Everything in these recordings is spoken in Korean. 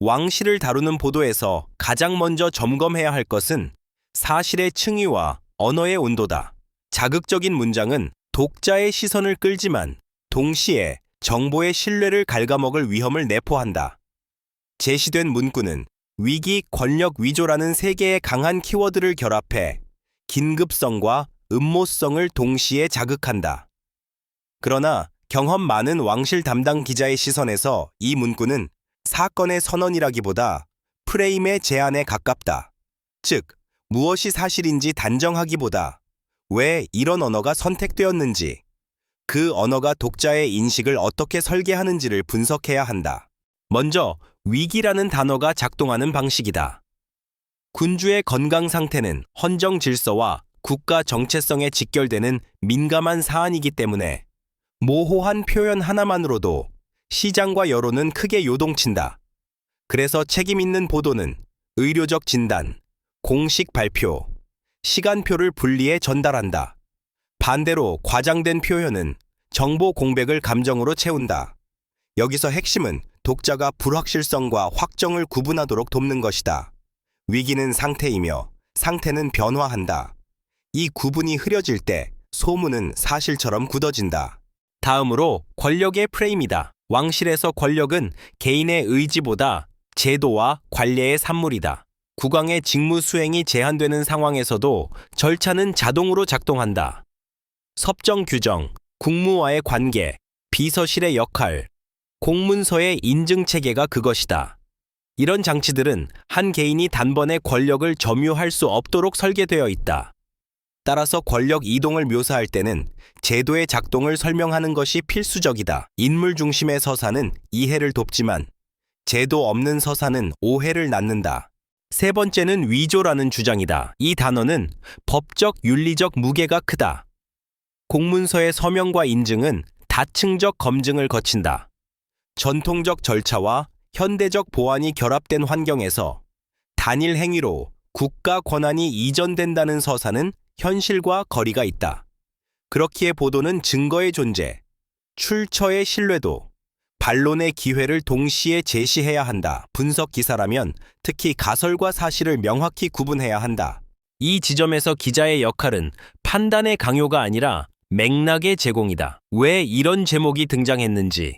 왕실을 다루는 보도에서 가장 먼저 점검해야 할 것은 사실의 층위와 언어의 온도다. 자극적인 문장은 독자의 시선을 끌지만 동시에 정보의 신뢰를 갉아먹을 위험을 내포한다. 제시된 문구는 위기, 권력, 위조라는 세 개의 강한 키워드를 결합해 긴급성과 음모성을 동시에 자극한다. 그러나 경험 많은 왕실 담당 기자의 시선에서 이 문구는 사건의 선언이라기보다 프레임의 제안에 가깝다. 즉, 무엇이 사실인지 단정하기보다 왜 이런 언어가 선택되었는지, 그 언어가 독자의 인식을 어떻게 설계하는지를 분석해야 한다. 먼저 위기라는 단어가 작동하는 방식이다. 군주의 건강 상태는 헌정 질서와 국가 정체성에 직결되는 민감한 사안이기 때문에 모호한 표현 하나만으로도 시장과 여론은 크게 요동친다. 그래서 책임 있는 보도는 의료적 진단, 공식 발표, 시간표를 분리해 전달한다. 반대로 과장된 표현은 정보 공백을 감정으로 채운다. 여기서 핵심은 독자가 불확실성과 확정을 구분하도록 돕는 것이다. 위기는 상태이며 상태는 변화한다. 이 구분이 흐려질 때 소문은 사실처럼 굳어진다. 다음으로 권력의 프레임이다. 왕실에서 권력은 개인의 의지보다 제도와 관례의 산물이다. 국왕의 직무 수행이 제한되는 상황에서도 절차는 자동으로 작동한다. 섭정 규정, 국무와의 관계, 비서실의 역할, 공문서의 인증 체계가 그것이다. 이런 장치들은 한 개인이 단번에 권력을 점유할 수 없도록 설계되어 있다. 따라서 권력 이동을 묘사할 때는 제도의 작동을 설명하는 것이 필수적이다. 인물 중심의 서사는 이해를 돕지만 제도 없는 서사는 오해를 낳는다. 세 번째는 위조라는 주장이다. 이 단어는 법적, 윤리적 무게가 크다. 공문서의 서명과 인증은 다층적 검증을 거친다. 전통적 절차와 현대적 보안이 결합된 환경에서 단일 행위로 국가 권한이 이전된다는 서사는 현실과 거리가 있다. 그렇기에 보도는 증거의 존재, 출처의 신뢰도, 반론의 기회를 동시에 제시해야 한다. 분석 기사라면 특히 가설과 사실을 명확히 구분해야 한다. 이 지점에서 기자의 역할은 판단의 강요가 아니라 맥락의 제공이다. 왜 이런 제목이 등장했는지,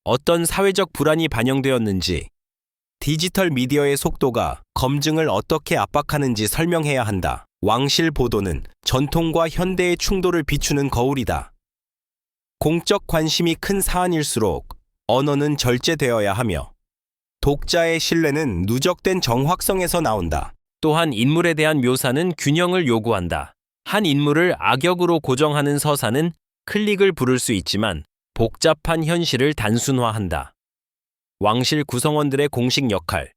어떤 사회적 불안이 반영되었는지, 디지털 미디어의 속도가 검증을 어떻게 압박하는지 설명해야 한다. 왕실 보도는 전통과 현대의 충돌을 비추는 거울이다. 공적 관심이 큰 사안일수록 언어는 절제되어야 하며 독자의 신뢰는 누적된 정확성에서 나온다. 또한 인물에 대한 묘사는 균형을 요구한다. 한 인물을 악역으로 고정하는 서사는 클릭을 부를 수 있지만 복잡한 현실을 단순화한다. 왕실 구성원들의 공식 역할,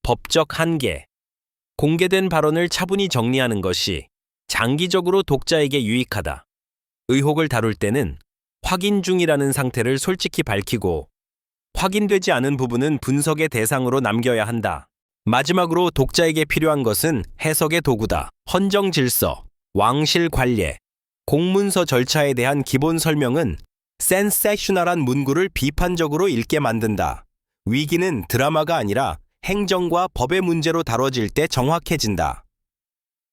법적 한계, 공개된 발언을 차분히 정리하는 것이 장기적으로 독자에게 유익하다. 의혹을 다룰 때는 확인 중이라는 상태를 솔직히 밝히고 확인되지 않은 부분은 분석의 대상으로 남겨야 한다. 마지막으로 독자에게 필요한 것은 해석의 도구다. 헌정 질서, 왕실 관례, 공문서 절차에 대한 기본 설명은 센세셔널한 문구를 비판적으로 읽게 만든다. 위기는 드라마가 아니라 행정과 법의 문제로 다뤄질 때 정확해진다.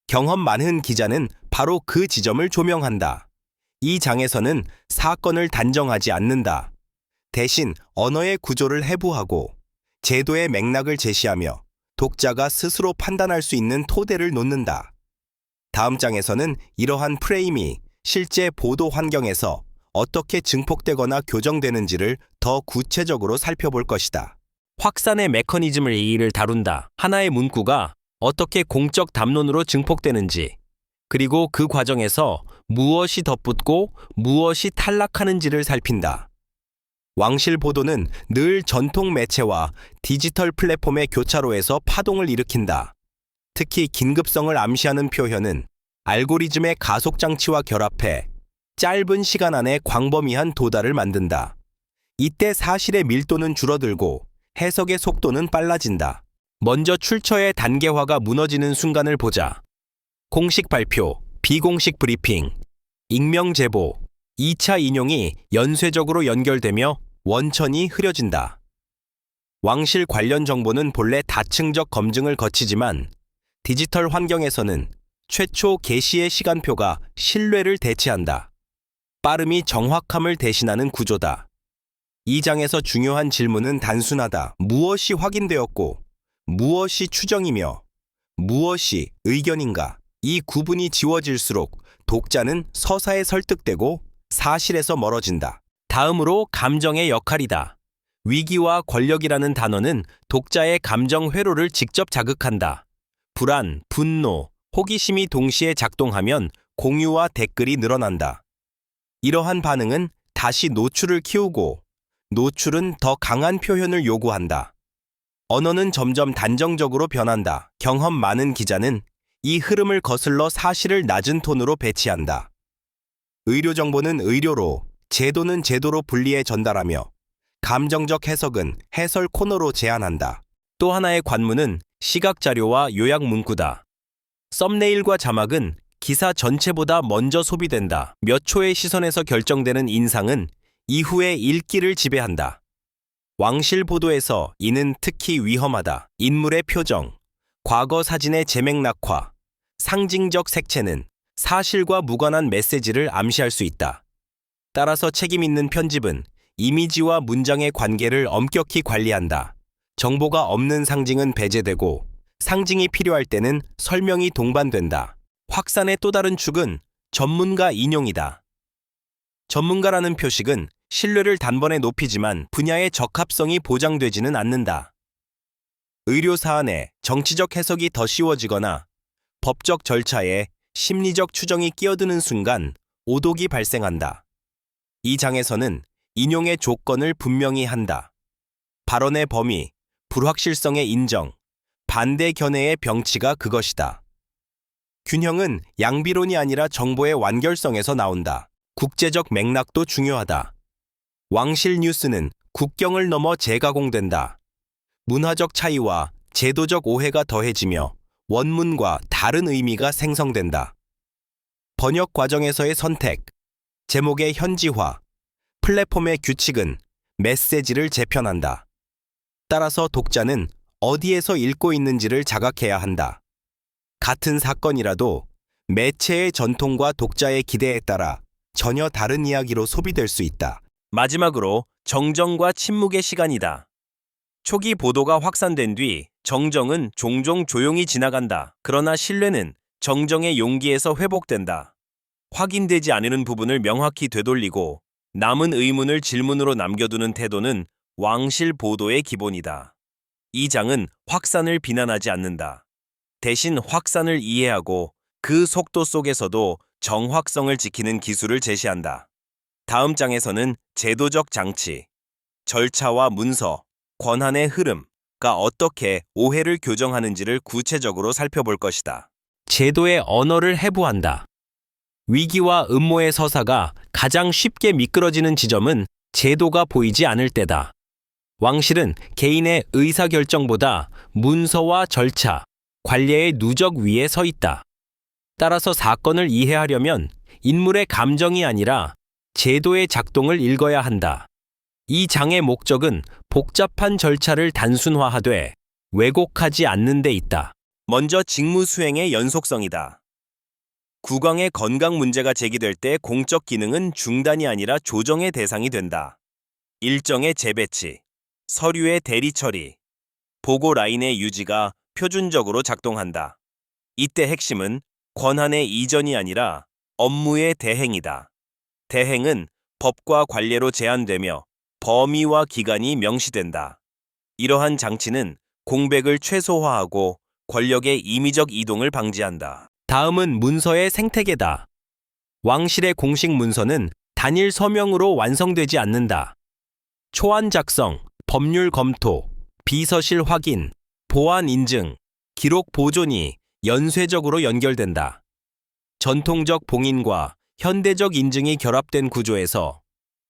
경험 많은 기자는 바로 그 지점을 조명한다. 이 장에서는 사건을 단정하지 않는다. 대신 언어의 구조를 해부하고 제도의 맥락을 제시하며 독자가 스스로 판단할 수 있는 토대를 놓는다. 다음 장에서는 이러한 프레임이 실제 보도 환경에서 어떻게 증폭되거나 교정되는지를 더 구체적으로 살펴볼 것이다. 확산의 메커니즘을 이를 다룬다. 하나의 문구가 어떻게 공적 담론으로 증폭되는지, 그리고 그 과정에서 무엇이 덧붙고 무엇이 탈락하는지를 살핀다. 왕실 보도는 늘 전통 매체와 디지털 플랫폼의 교차로에서 파동을 일으킨다. 특히 긴급성을 암시하는 표현은 알고리즘의 가속장치와 결합해 짧은 시간 안에 광범위한 도달을 만든다. 이때 사실의 밀도는 줄어들고 해석의 속도는 빨라진다. 먼저 출처의 단계화가 무너지는 순간을 보자. 공식 발표, 비공식 브리핑, 익명 제보, 2차 인용이 연쇄적으로 연결되며 원천이 흐려진다. 왕실 관련 정보는 본래 다층적 검증을 거치지만 디지털 환경에서는 최초 게시의 시간표가 신뢰를 대체한다. 빠름이 정확함을 대신하는 구조다. 이 장에서 중요한 질문은 단순하다. 무엇이 확인되었고, 무엇이 추정이며, 무엇이 의견인가? 이 구분이 지워질수록 독자는 서사에 설득되고 사실에서 멀어진다. 다음으로 감정의 역할이다. 위기와 권력이라는 단어는 독자의 감정 회로를 직접 자극한다. 불안, 분노, 호기심이 동시에 작동하면 공유와 댓글이 늘어난다. 이러한 반응은 다시 노출을 키우고 노출은 더 강한 표현을 요구한다. 언어는 점점 단정적으로 변한다. 경험 많은 기자는 이 흐름을 거슬러 사실을 낮은 톤으로 배치한다. 의료 정보는 의료로, 제도는 제도로 분리해 전달하며 감정적 해석은 해설 코너로 제안한다. 또 하나의 관문은 시각 자료와 요약 문구다. 썸네일과 자막은 기사 전체보다 먼저 소비된다. 몇 초의 시선에서 결정되는 인상은 이후의 읽기를 지배한다. 왕실 보도에서 이는 특히 위험하다. 인물의 표정, 과거 사진의 재맥락화, 상징적 색채는 사실과 무관한 메시지를 암시할 수 있다. 따라서 책임 있는 편집은 이미지와 문장의 관계를 엄격히 관리한다. 정보가 없는 상징은 배제되고 상징이 필요할 때는 설명이 동반된다. 확산의 또 다른 축은 전문가 인용이다. 전문가라는 표식은 신뢰를 단번에 높이지만 분야의 적합성이 보장되지는 않는다. 의료 사안에 정치적 해석이 더 씌워지거나 법적 절차에 심리적 추정이 끼어드는 순간 오독이 발생한다. 이 장에서는 인용의 조건을 분명히 한다. 발언의 범위, 불확실성의 인정, 반대 견해의 병치가 그것이다. 균형은 양비론이 아니라 정보의 완결성에서 나온다. 국제적 맥락도 중요하다. 왕실 뉴스는 국경을 넘어 재가공된다. 문화적 차이와 제도적 오해가 더해지며 원문과 다른 의미가 생성된다. 번역 과정에서의 선택, 제목의 현지화, 플랫폼의 규칙은 메시지를 재편한다. 따라서 독자는 어디에서 읽고 있는지를 자각해야 한다. 같은 사건이라도 매체의 전통과 독자의 기대에 따라 전혀 다른 이야기로 소비될 수 있다. 마지막으로 정정과 침묵의 시간이다. 초기 보도가 확산된 뒤 정정은 종종 조용히 지나간다. 그러나 신뢰는 정정의 용기에서 회복된다. 확인되지 않는 부분을 명확히 되돌리고 남은 의문을 질문으로 남겨두는 태도는 왕실 보도의 기본이다. 이 장은 확산을 비난하지 않는다. 대신 확산을 이해하고 그 속도 속에서도 정확성을 지키는 기술을 제시한다. 다음 장에서는 제도적 장치, 절차와 문서, 권한의 흐름가 어떻게 오해를 교정하는지를 구체적으로 살펴볼 것이다. 제도의 언어를 해부한다. 위기와 음모의 서사가 가장 쉽게 미끄러지는 지점은 제도가 보이지 않을 때다. 왕실은 개인의 의사결정보다 문서와 절차, 관례의 누적 위에 서 있다. 따라서 사건을 이해하려면 인물의 감정이 아니라 제도의 작동을 읽어야 한다. 이 장의 목적은 복잡한 절차를 단순화하되 왜곡하지 않는 데 있다. 먼저 직무 수행의 연속성이다. 국왕의 건강 문제가 제기될 때 공적 기능은 중단이 아니라 조정의 대상이 된다. 일정의 재배치, 서류의 대리 처리, 보고 라인의 유지가 표준적으로 작동한다. 이때 핵심은 권한의 이전이 아니라 업무의 대행이다. 대행은 법과 관례로 제한되며 범위와 기간이 명시된다. 이러한 장치는 공백을 최소화하고 권력의 임의적 이동을 방지한다. 다음은 문서의 생태계다. 왕실의 공식 문서는 단일 서명으로 완성되지 않는다. 초안 작성, 법률 검토, 비서실 확인, 보안 인증, 기록 보존이 연쇄적으로 연결된다. 전통적 봉인과 현대적 인증이 결합된 구조에서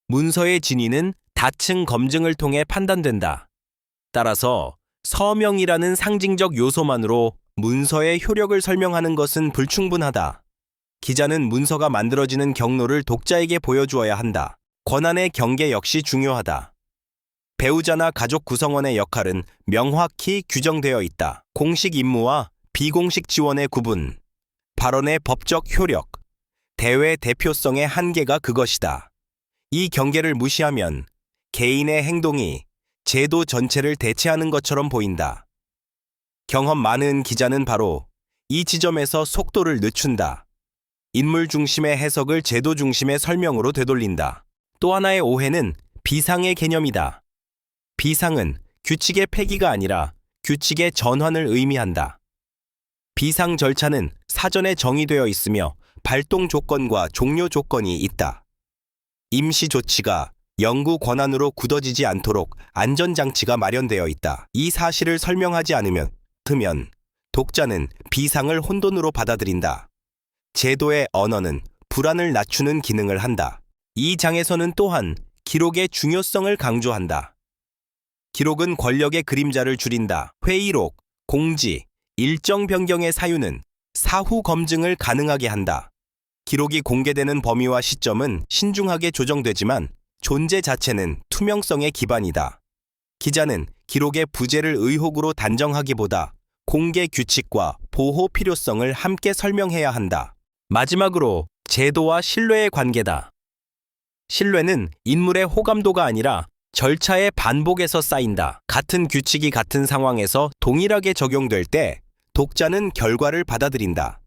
문서의 진위는 다층 검증을 통해 판단된다. 따라서 서명이라는 상징적 요소만으로 문서의 효력을 설명하는 것은 불충분하다. 기자는 문서가 만들어지는 경로를 독자에게 보여주어야 한다. 권한의 경계 역시 중요하다. 배우자나 가족 구성원의 역할은 명확히 규정되어 있다. 공식 임무와 비공식 지원의 구분, 발언의 법적 효력, 대외 대표성의 한계가 그것이다. 이 경계를 무시하면 개인의 행동이 제도 전체를 대체하는 것처럼 보인다. 경험 많은 기자는 바로 이 지점에서 속도를 늦춘다. 인물 중심의 해석을 제도 중심의 설명으로 되돌린다. 또 하나의 오해는 비상의 개념이다. 비상은 규칙의 폐기가 아니라 규칙의 전환을 의미한다. 비상 절차는 사전에 정의되어 있으며 발동 조건과 종료 조건이 있다. 임시 조치가 영구 권한으로 굳어지지 않도록 안전장치가 마련되어 있다. 이 사실을 설명하지 않으면 독자는 비상을 혼돈으로 받아들인다. 제도의 언어는 불안을 낮추는 기능을 한다. 이 장에서는 또한 기록의 중요성을 강조한다. 기록은 권력의 그림자를 줄인다. 회의록, 공지, 일정 변경의 사유는 사후 검증을 가능하게 한다. 기록이 공개되는 범위와 시점은 신중하게 조정되지만 존재 자체는 투명성의 기반이다. 기자는 기록의 부재를 의혹으로 단정하기보다 공개 규칙과 보호 필요성을 함께 설명해야 한다. 마지막으로 제도와 신뢰의 관계다. 신뢰는 인물의 호감도가 아니라 절차의 반복에서 쌓인다. 같은 규칙이 같은 상황에서 동일하게 적용될 때 독자는 결과를 받아들인다.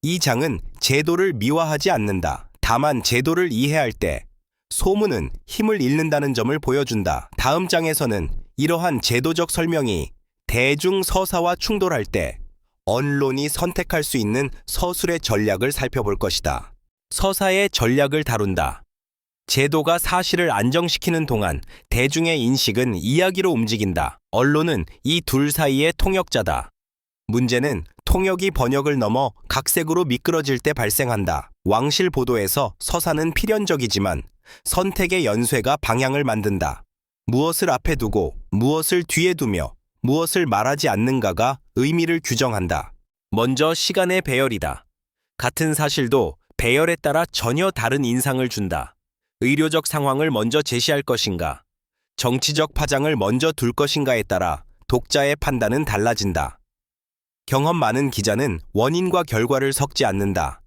이 장은 제도를 미화하지 않는다. 다만 제도를 이해할 때 소문은 힘을 잃는다는 점을 보여준다. 다음 장에서는 이러한 제도적 설명이 대중 서사와 충돌할 때 언론이 선택할 수 있는 서술의 전략을 살펴볼 것이다. 서사의 전략을 다룬다. 제도가 사실을 안정시키는 동안 대중의 인식은 이야기로 움직인다. 언론은 이 둘 사이의 통역자다. 문제는 통역이 번역을 넘어 각색으로 미끄러질 때 발생한다. 왕실 보도에서 서사는 필연적이지만 선택의 연쇄가 방향을 만든다. 무엇을 앞에 두고 무엇을 뒤에 두며 무엇을 말하지 않는가가 의미를 규정한다. 먼저 시간의 배열이다. 같은 사실도 배열에 따라 전혀 다른 인상을 준다. 의료적 상황을 먼저 제시할 것인가, 정치적 파장을 먼저 둘 것인가에 따라 독자의 판단은 달라진다. 경험 많은 기자는 원인과 결과를 섞지 않는다.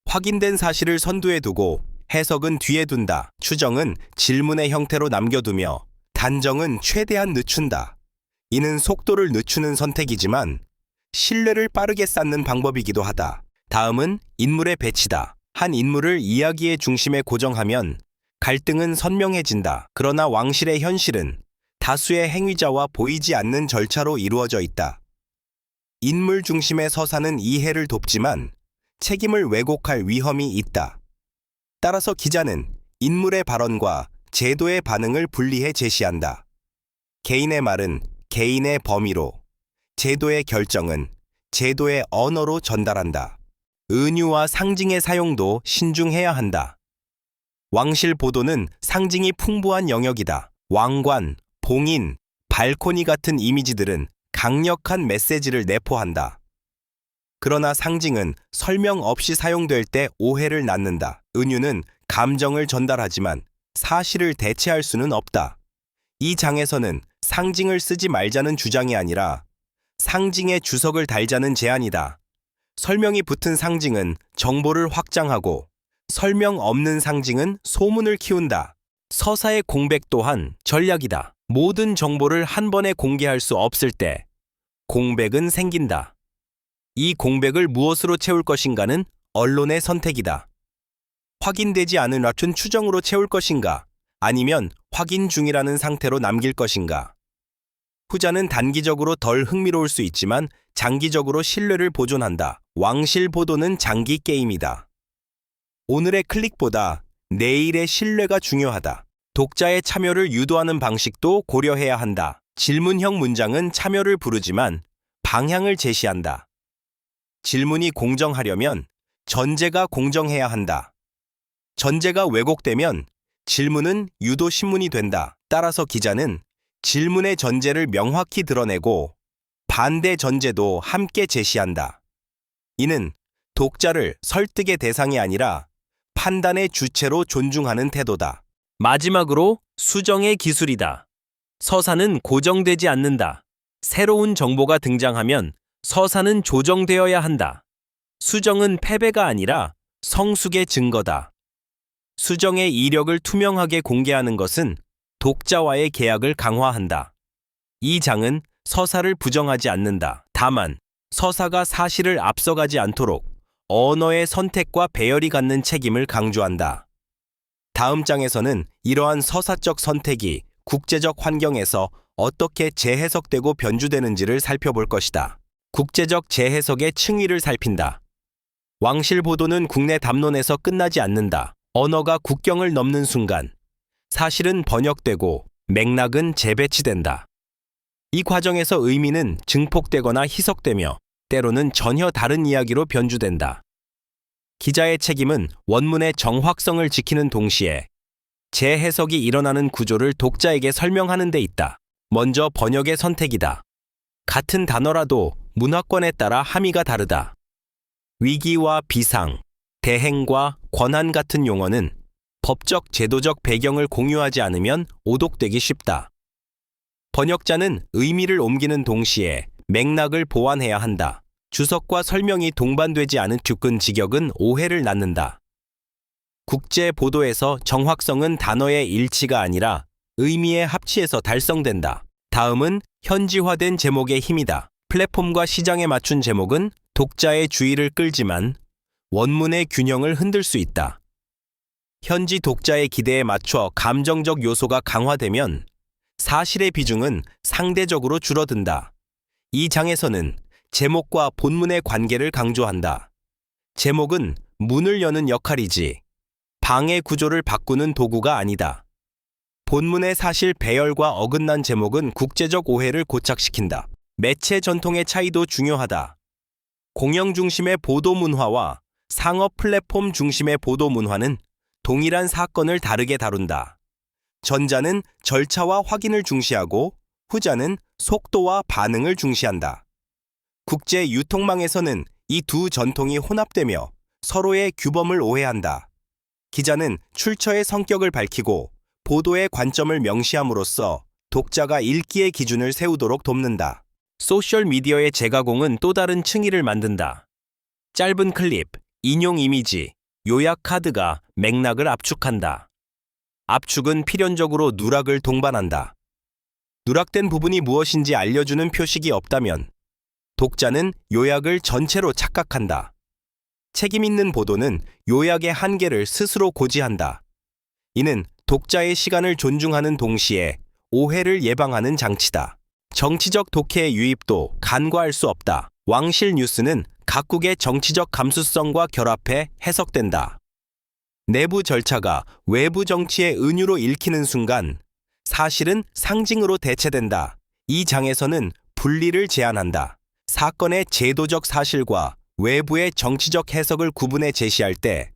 확인된 사실을 선두에 두고 해석은 뒤에 둔다. 추정은 질문의 형태로 남겨두며 단정은 최대한 늦춘다. 이는 속도를 늦추는 선택이지만 신뢰를 빠르게 쌓는 방법이기도 하다. 다음은 인물의 배치다. 한 인물을 이야기의 중심에 고정하면 갈등은 선명해진다. 그러나 왕실의 현실은 다수의 행위자와 보이지 않는 절차로 이루어져 있다. 인물 중심의 서사는 이해를 돕지만 책임을 왜곡할 위험이 있다. 따라서 기자는 인물의 발언과 제도의 반응을 분리해 제시한다. 개인의 말은 개인의 범위로, 제도의 결정은 제도의 언어로 전달한다. 은유와 상징의 사용도 신중해야 한다. 왕실 보도는 상징이 풍부한 영역이다. 왕관, 봉인, 발코니 같은 이미지들은 강력한 메시지를 내포한다. 그러나 상징은 설명 없이 사용될 때 오해를 낳는다. 은유는 감정을 전달하지만 사실을 대체할 수는 없다. 이 장에서는 상징을 쓰지 말자는 주장이 아니라 상징에 주석을 달자는 제안이다. 설명이 붙은 상징은 정보를 확장하고 설명 없는 상징은 소문을 키운다. 서사의 공백 또한 전략이다. 모든 정보를 한 번에 공개할 수 없을 때 공백은 생긴다. 이 공백을 무엇으로 채울 것인가는 언론의 선택이다. 확인되지 않은 낮춘 추정으로 채울 것인가, 아니면 확인 중이라는 상태로 남길 것인가. 후자는 단기적으로 덜 흥미로울 수 있지만 장기적으로 신뢰를 보존한다. 왕실 보도는 장기 게임이다. 오늘의 클릭보다 내일의 신뢰가 중요하다. 독자의 참여를 유도하는 방식도 고려해야 한다. 질문형 문장은 참여를 부르지만 방향을 제시한다. 질문이 공정하려면 전제가 공정해야 한다. 전제가 왜곡되면 질문은 유도 신문이 된다. 따라서 기자는 질문의 전제를 명확히 드러내고 반대 전제도 함께 제시한다. 이는 독자를 설득의 대상이 아니라 판단의 주체로 존중하는 태도다. 마지막으로 수정의 기술이다. 서사는 고정되지 않는다. 새로운 정보가 등장하면 서사는 조정되어야 한다. 수정은 패배가 아니라 성숙의 증거다. 수정의 이력을 투명하게 공개하는 것은 독자와의 계약을 강화한다. 이 장은 서사를 부정하지 않는다. 다만 서사가 사실을 앞서가지 않도록 언어의 선택과 배열이 갖는 책임을 강조한다. 다음 장에서는 이러한 서사적 선택이 국제적 환경에서 어떻게 재해석되고 변주되는지를 살펴볼 것이다. 국제적 재해석의 층위를 살핀다. 왕실 보도는 국내 담론에서 끝나지 않는다. 언어가 국경을 넘는 순간 사실은 번역되고 맥락은 재배치된다. 이 과정에서 의미는 증폭되거나 희석되며 때로는 전혀 다른 이야기로 변주된다. 기자의 책임은 원문의 정확성을 지키는 동시에 재해석이 일어나는 구조를 독자에게 설명하는 데 있다. 먼저 번역의 선택이다. 같은 단어라도 문화권에 따라 함의가 다르다. 위기와 비상, 대행과 권한 같은 용어는 법적 제도적 배경을 공유하지 않으면 오독되기 쉽다. 번역자는 의미를 옮기는 동시에 맥락을 보완해야 한다. 주석과 설명이 동반되지 않은 뒤끝 직역은 오해를 낳는다. 국제 보도에서 정확성은 단어의 일치가 아니라 의미의 합치에서 달성된다. 다음은 현지화된 제목의 힘이다. 플랫폼과 시장에 맞춘 제목은 독자의 주의를 끌지만 원문의 균형을 흔들 수 있다. 현지 독자의 기대에 맞춰 감정적 요소가 강화되면 사실의 비중은 상대적으로 줄어든다. 이 장에서는 제목과 본문의 관계를 강조한다. 제목은 문을 여는 역할이지 방해 구조를 바꾸는 도구가 아니다. 본문의 사실 배열과 어긋난 제목은 국제적 오해를 고착시킨다. 매체 전통의 차이도 중요하다. 공영 중심의 보도 문화와 상업 플랫폼 중심의 보도 문화는 동일한 사건을 다르게 다룬다. 전자는 절차와 확인을 중시하고 후자는 속도와 반응을 중시한다. 국제 유통망에서는 이 두 전통이 혼합되며 서로의 규범을 오해한다. 기자는 출처의 성격을 밝히고 보도의 관점을 명시함으로써 독자가 읽기의 기준을 세우도록 돕는다. 소셜미디어의 재가공은 또 다른 층위를 만든다. 짧은 클립, 인용 이미지, 요약 카드가 맥락을 압축한다. 압축은 필연적으로 누락을 동반한다. 누락된 부분이 무엇인지 알려주는 표식이 없다면 독자는 요약을 전체로 착각한다. 책임 있는 보도는 요약의 한계를 스스로 고지한다. 이는 독자의 시간을 존중하는 동시에 오해를 예방하는 장치다. 정치적 독해의 유입도 간과할 수 없다. 왕실 뉴스는 각국의 정치적 감수성과 결합해 해석된다. 내부 절차가 외부 정치의 은유로 읽히는 순간 사실은 상징으로 대체된다. 이 장에서는 분리를 제안한다. 사건의 제도적 사실과 외부의 정치적 해석을 구분해 제시할 때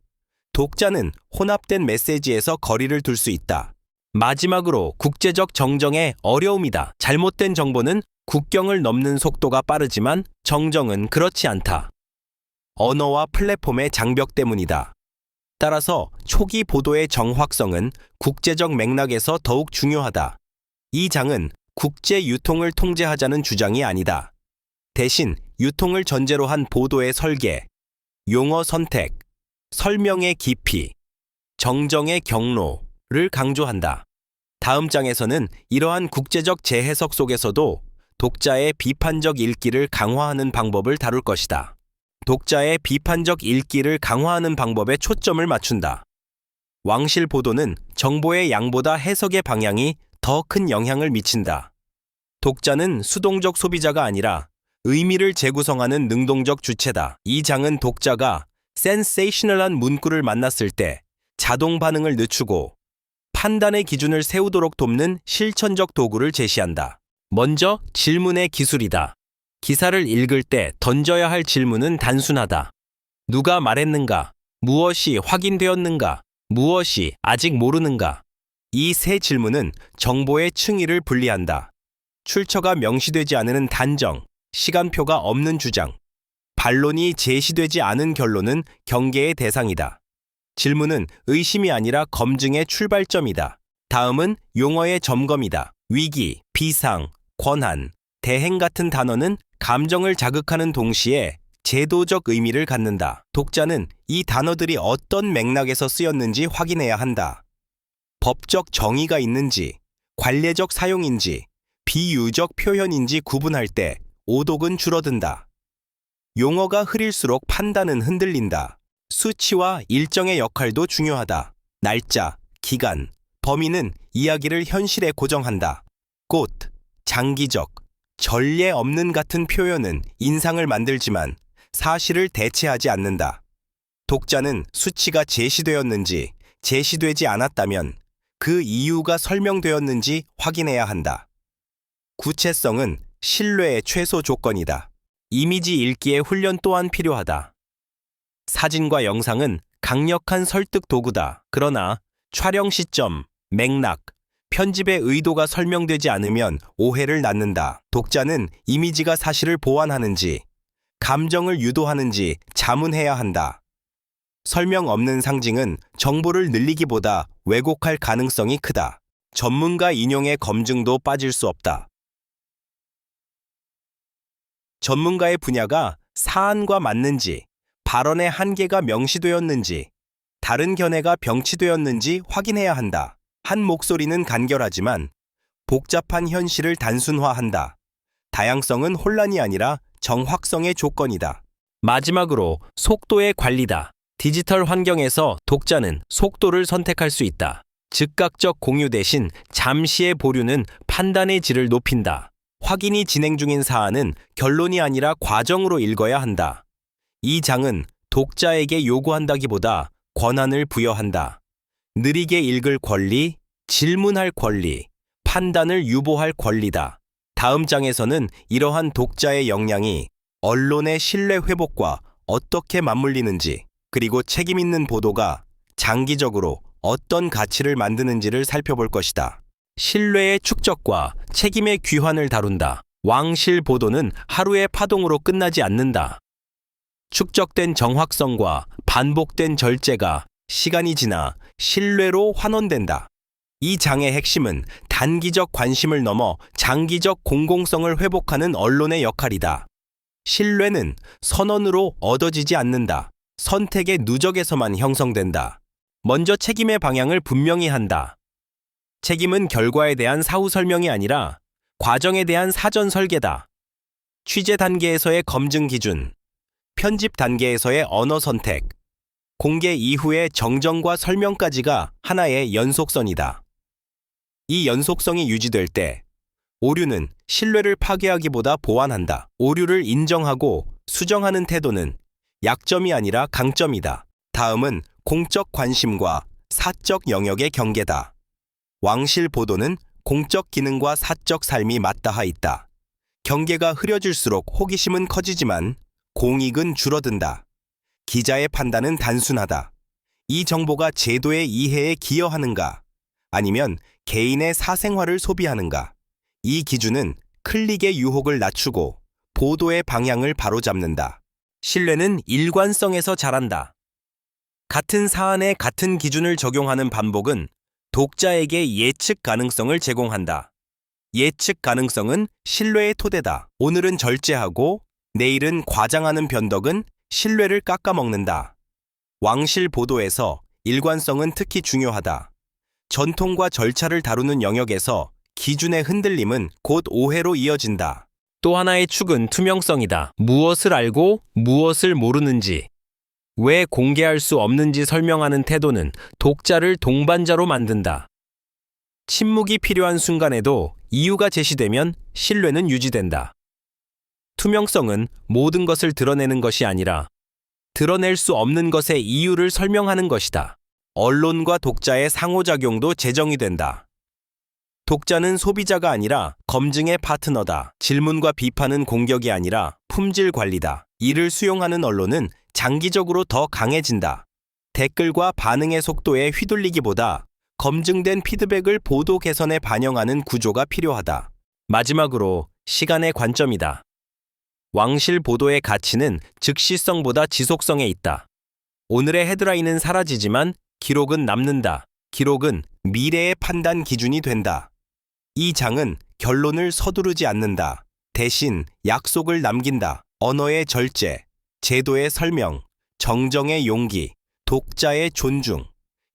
독자는 혼합된 메시지에서 거리를 둘 수 있다. 마지막으로 국제적 정정의 어려움이다. 잘못된 정보는 국경을 넘는 속도가 빠르지만 정정은 그렇지 않다. 언어와 플랫폼의 장벽 때문이다. 따라서 초기 보도의 정확성은 국제적 맥락에서 더욱 중요하다. 이 장은 국제 유통을 통제하자는 주장이 아니다. 대신 유통을 전제로 한 보도의 설계, 용어 선택, 설명의 깊이, 정정의 경로를 강조한다. 다음 장에서는 이러한 국제적 재해석 속에서도 독자의 비판적 읽기를 강화하는 방법을 다룰 것이다. 독자의 비판적 읽기를 강화하는 방법에 초점을 맞춘다. 왕실 보도는 정보의 양보다 해석의 방향이 더 큰 영향을 미친다. 독자는 수동적 소비자가 아니라 의미를 재구성하는 능동적 주체다. 이 장은 독자가 센세이셔널한 문구를 만났을 때 자동 반응을 늦추고 판단의 기준을 세우도록 돕는 실천적 도구를 제시한다. 먼저 질문의 기술이다. 기사를 읽을 때 던져야 할 질문은 단순하다. 누가 말했는가? 무엇이 확인되었는가? 무엇이 아직 모르는가? 이 세 질문은 정보의 층위를 분리한다. 출처가 명시되지 않은 단정, 시간표가 없는 주장, 반론이 제시되지 않은 결론은 경계의 대상이다. 질문은 의심이 아니라 검증의 출발점이다. 다음은 용어의 점검이다. 위기, 비상, 권한, 대행 같은 단어는 감정을 자극하는 동시에 제도적 의미를 갖는다. 독자는 이 단어들이 어떤 맥락에서 쓰였는지 확인해야 한다. 법적 정의가 있는지, 관례적 사용인지, 비유적 표현인지 구분할 때 오독은 줄어든다. 용어가 흐릴수록 판단은 흔들린다. 수치와 일정의 역할도 중요하다. 날짜, 기간, 범위는 이야기를 현실에 고정한다. 꽃, 장기적, 전례 없는 같은 표현은 인상을 만들지만 사실을 대체하지 않는다. 독자는 수치가 제시되었는지, 제시되지 않았다면 그 이유가 설명되었는지 확인해야 한다. 구체성은 신뢰의 최소 조건이다. 이미지 읽기의 훈련 또한 필요하다. 사진과 영상은 강력한 설득 도구다. 그러나 촬영 시점, 맥락, 편집의 의도가 설명되지 않으면 오해를 낳는다. 독자는 이미지가 사실을 보완하는지, 감정을 유도하는지 자문해야 한다. 설명 없는 상징은 정보를 늘리기보다 왜곡할 가능성이 크다. 전문가 인용의 검증도 빠질 수 없다. 전문가의 분야가 사안과 맞는지, 발언의 한계가 명시되었는지, 다른 견해가 병치되었는지 확인해야 한다. 한 목소리는 간결하지만 복잡한 현실을 단순화한다. 다양성은 혼란이 아니라 정확성의 조건이다. 마지막으로 속도의 관리다. 디지털 환경에서 독자는 속도를 선택할 수 있다. 즉각적 공유 대신 잠시의 보류는 판단의 질을 높인다. 확인이 진행 중인 사안은 결론이 아니라 과정으로 읽어야 한다. 이 장은 독자에게 요구한다기보다 권한을 부여한다. 느리게 읽을 권리, 질문할 권리, 판단을 유보할 권리다. 다음 장에서는 이러한 독자의 역량이 언론의 신뢰 회복과 어떻게 맞물리는지, 그리고 책임 있는 보도가 장기적으로 어떤 가치를 만드는지를 살펴볼 것이다. 신뢰의 축적과 책임의 귀환을 다룬다. 왕실 보도는 하루의 파동으로 끝나지 않는다. 축적된 정확성과 반복된 절제가 시간이 지나 신뢰로 환원된다. 이 장의 핵심은 단기적 관심을 넘어 장기적 공공성을 회복하는 언론의 역할이다. 신뢰는 선언으로 얻어지지 않는다. 선택의 누적에서만 형성된다. 먼저 책임의 방향을 분명히 한다. 책임은 결과에 대한 사후 설명이 아니라 과정에 대한 사전 설계다. 취재 단계에서의 검증 기준, 편집 단계에서의 언어 선택, 공개 이후의 정정과 설명까지가 하나의 연속선이다. 이 연속성이 유지될 때 오류는 신뢰를 파괴하기보다 보완한다. 오류를 인정하고 수정하는 태도는 약점이 아니라 강점이다. 다음은 공적 관심과 사적 영역의 경계다. 왕실 보도는 공적 기능과 사적 삶이 맞닿아 있다. 경계가 흐려질수록 호기심은 커지지만 공익은 줄어든다. 기자의 판단은 단순하다. 이 정보가 제도의 이해에 기여하는가, 아니면 개인의 사생활을 소비하는가. 이 기준은 클릭의 유혹을 낮추고 보도의 방향을 바로잡는다. 신뢰는 일관성에서 자란다. 같은 사안에 같은 기준을 적용하는 반복은 독자에게 예측 가능성을 제공한다. 예측 가능성은 신뢰의 토대다. 오늘은 절제하고 내일은 과장하는 변덕은 신뢰를 깎아먹는다. 왕실 보도에서 일관성은 특히 중요하다. 전통과 절차를 다루는 영역에서 기준의 흔들림은 곧 오해로 이어진다. 또 하나의 축은 투명성이다. 무엇을 알고 무엇을 모르는지, 왜 공개할 수 없는지 설명하는 태도는 독자를 동반자로 만든다. 침묵이 필요한 순간에도 이유가 제시되면 신뢰는 유지된다. 투명성은 모든 것을 드러내는 것이 아니라 드러낼 수 없는 것의 이유를 설명하는 것이다. 언론과 독자의 상호작용도 재정이 된다. 독자는 소비자가 아니라 검증의 파트너다. 질문과 비판은 공격이 아니라 품질 관리다. 이를 수용하는 언론은 장기적으로 더 강해진다. 댓글과 반응의 속도에 휘둘리기보다 검증된 피드백을 보도 개선에 반영하는 구조가 필요하다. 마지막으로 시간의 관점이다. 왕실 보도의 가치는 즉시성보다 지속성에 있다. 오늘의 헤드라인은 사라지지만 기록은 남는다. 기록은 미래의 판단 기준이 된다. 이 장은 결론을 서두르지 않는다. 대신 약속을 남긴다. 언어의 절제, 제도의 설명, 정정의 용기, 독자의 존중.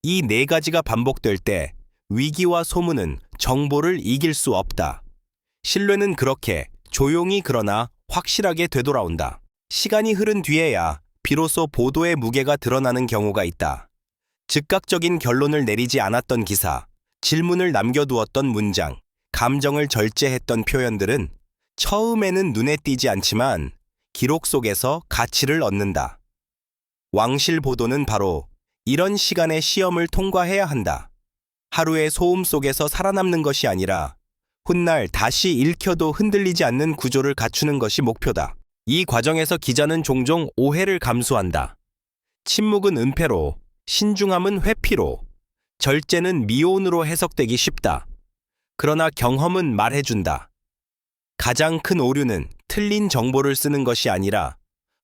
이 네 가지가 반복될 때 위기와 소문은 정보를 이길 수 없다. 신뢰는 그렇게 조용히 그러나 확실하게 되돌아온다. 시간이 흐른 뒤에야 비로소 보도의 무게가 드러나는 경우가 있다. 즉각적인 결론을 내리지 않았던 기사, 질문을 남겨두었던 문장, 감정을 절제했던 표현들은 처음에는 눈에 띄지 않지만 기록 속에서 가치를 얻는다. 왕실 보도는 바로 이런 시간의 시험을 통과해야 한다. 하루의 소음 속에서 살아남는 것이 아니라 훗날 다시 읽혀도 흔들리지 않는 구조를 갖추는 것이 목표다. 이 과정에서 기자는 종종 오해를 감수한다. 침묵은 은폐로, 신중함은 회피로, 절제는 미온으로 해석되기 쉽다. 그러나 경험은 말해준다. 가장 큰 오류는 틀린 정보를 쓰는 것이 아니라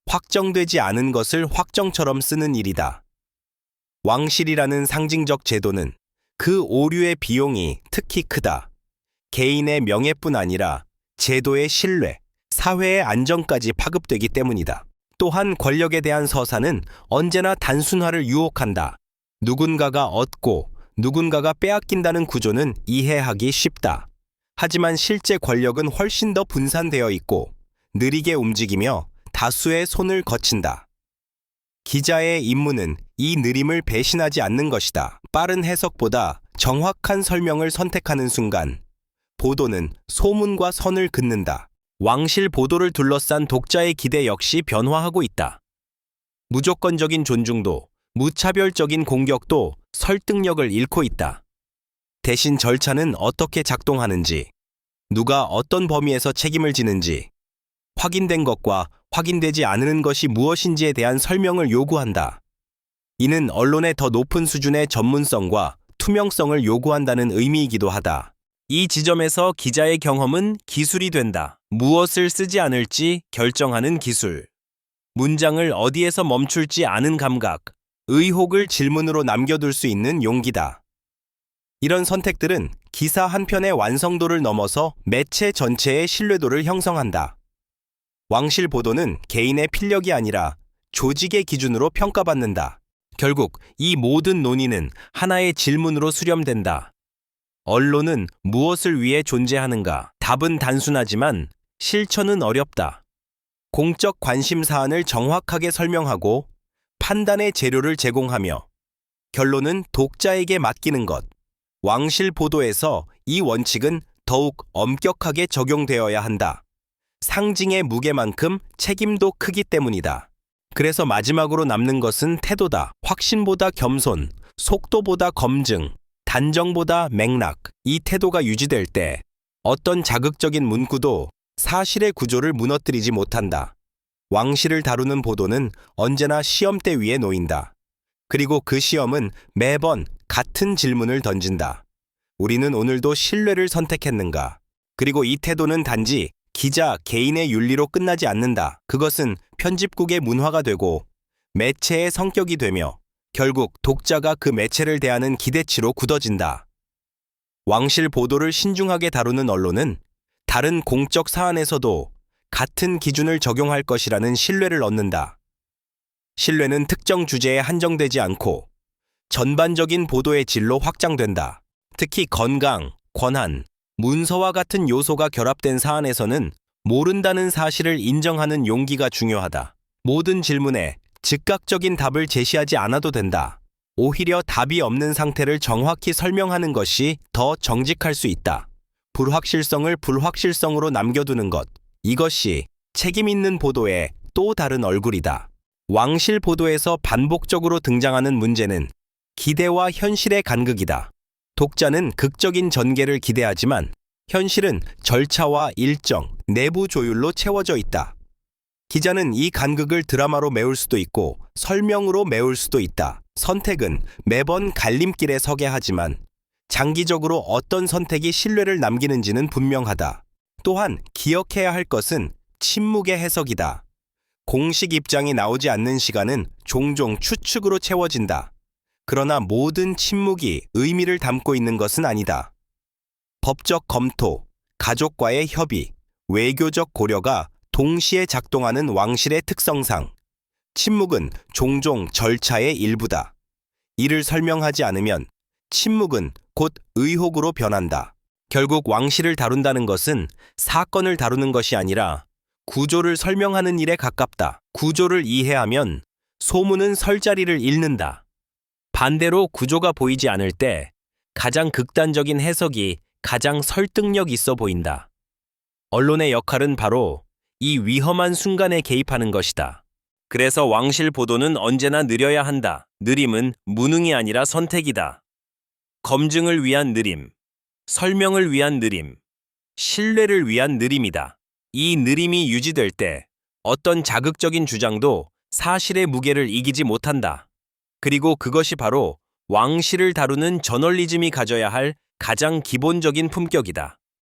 확정되지 않은 것을 확정처럼 쓰는 일이다. 왕실이라는 상징적 제도는 그 오류의 비용이 특히 크다. 개인의 명예뿐 아니라 제도의 신뢰, 사회의 안정까지 파급되기 때문이다. 또한 권력에 대한 서사는 언제나 단순화를 유혹한다. 누군가가 얻고 누군가가 빼앗긴다는 구조는 이해하기 쉽다. 하지만 실제 권력은 훨씬 더 분산되어 있고 느리게 움직이며 다수의 손을 거친다. 기자의 임무는 이 느림을 배신하지 않는 것이다. 빠른 해석보다 정확한 설명을 선택하는 순간 보도는 소문과 선을 긋는다. 왕실 보도를 둘러싼 독자의 기대 역시 변화하고 있다. 무조건적인 존중도, 무차별적인 공격도 설득력을 잃고 있다. 대신 절차는 어떻게 작동하는지, 누가 어떤 범위에서 책임을 지는지, 확인된 것과 확인되지 않은 것이 무엇인지에 대한 설명을 요구한다. 이는 언론의 더 높은 수준의 전문성과 투명성을 요구한다는 의미이기도 하다. 이 지점에서 기자의 경험은 기술이 된다. 무엇을 쓰지 않을지 결정하는 기술. 문장을 어디에서 멈출지 아는 감각. 의혹을 질문으로 남겨둘 수 있는 용기다. 이런 선택들은 기사 한 편의 완성도를 넘어서 매체 전체의 신뢰도를 형성한다. 왕실 보도는 개인의 필력이 아니라 조직의 기준으로 평가받는다. 결국 이 모든 논의는 하나의 질문으로 수렴된다. 언론은 무엇을 위해 존재하는가? 답은 단순하지만 실천은 어렵다. 공적 관심 사안을 정확하게 설명하고 판단의 재료를 제공하며 결론은 독자에게 맡기는 것. 왕실 보도에서 이 원칙은 더욱 엄격하게 적용되어야 한다. 상징의 무게만큼 책임도 크기 때문이다. 그래서 마지막으로 남는 것은 태도다. 확신보다 겸손, 속도보다 검증, 단정보다 맥락. 이 태도가 유지될 때 어떤 자극적인 문구도 사실의 구조를 무너뜨리지 못한다. 왕실을 다루는 보도는 언제나 시험대 위에 놓인다. 그리고 그 시험은 매번 같은 질문을 던진다. 우리는 오늘도 신뢰를 선택했는가? 그리고 이 태도는 단지 기자 개인의 윤리로 끝나지 않는다. 그것은 편집국의 문화가 되고 매체의 성격이 되며 결국 독자가 그 매체를 대하는 기대치로 굳어진다. 왕실 보도를 신중하게 다루는 언론은 다른 공적 사안에서도 같은 기준을 적용할 것이라는 신뢰를 얻는다. 신뢰는 특정 주제에 한정되지 않고 전반적인 보도의 질로 확장된다. 특히 건강, 권한, 문서와 같은 요소가 결합된 사안에서는 모른다는 사실을 인정하는 용기가 중요하다. 모든 질문에 즉각적인 답을 제시하지 않아도 된다. 오히려 답이 없는 상태를 정확히 설명하는 것이 더 정직할 수 있다. 불확실성을 불확실성으로 남겨두는 것. 이것이 책임 있는 보도의 또 다른 얼굴이다. 왕실 보도에서 반복적으로 등장하는 문제는 기대와 현실의 간극이다. 독자는 극적인 전개를 기대하지만 현실은 절차와 일정, 내부 조율로 채워져 있다. 기자는 이 간극을 드라마로 메울 수도 있고 설명으로 메울 수도 있다. 선택은 매번 갈림길에 서게 하지만 장기적으로 어떤 선택이 신뢰를 남기는지는 분명하다. 또한 기억해야 할 것은 침묵의 해석이다. 공식 입장이 나오지 않는 시간은 종종 추측으로 채워진다. 그러나 모든 침묵이 의미를 담고 있는 것은 아니다. 법적 검토, 가족과의 협의, 외교적 고려가 동시에 작동하는 왕실의 특성상 침묵은 종종 절차의 일부다. 이를 설명하지 않으면 침묵은 곧 의혹으로 변한다. 결국 왕실을 다룬다는 것은 사건을 다루는 것이 아니라 구조를 설명하는 일에 가깝다. 구조를 이해하면 소문은 설 자리를 잃는다. 반대로 구조가 보이지 않을 때 가장 극단적인 해석이 가장 설득력 있어 보인다. 언론의 역할은 바로 이 위험한 순간에 개입하는 것이다. 그래서 왕실 보도는 언제나 느려야 한다. 느림은 무능이 아니라 선택이다. 검증을 위한 느림, 설명을 위한 느림, 신뢰를 위한 느림이다. 이 느림이 유지될 때 어떤 자극적인 주장도 사실의 무게를 이기지 못한다. 그리고 그것이 바로 왕실을 다루는 저널리즘이 가져야 할 가장 기본적인 품격이다.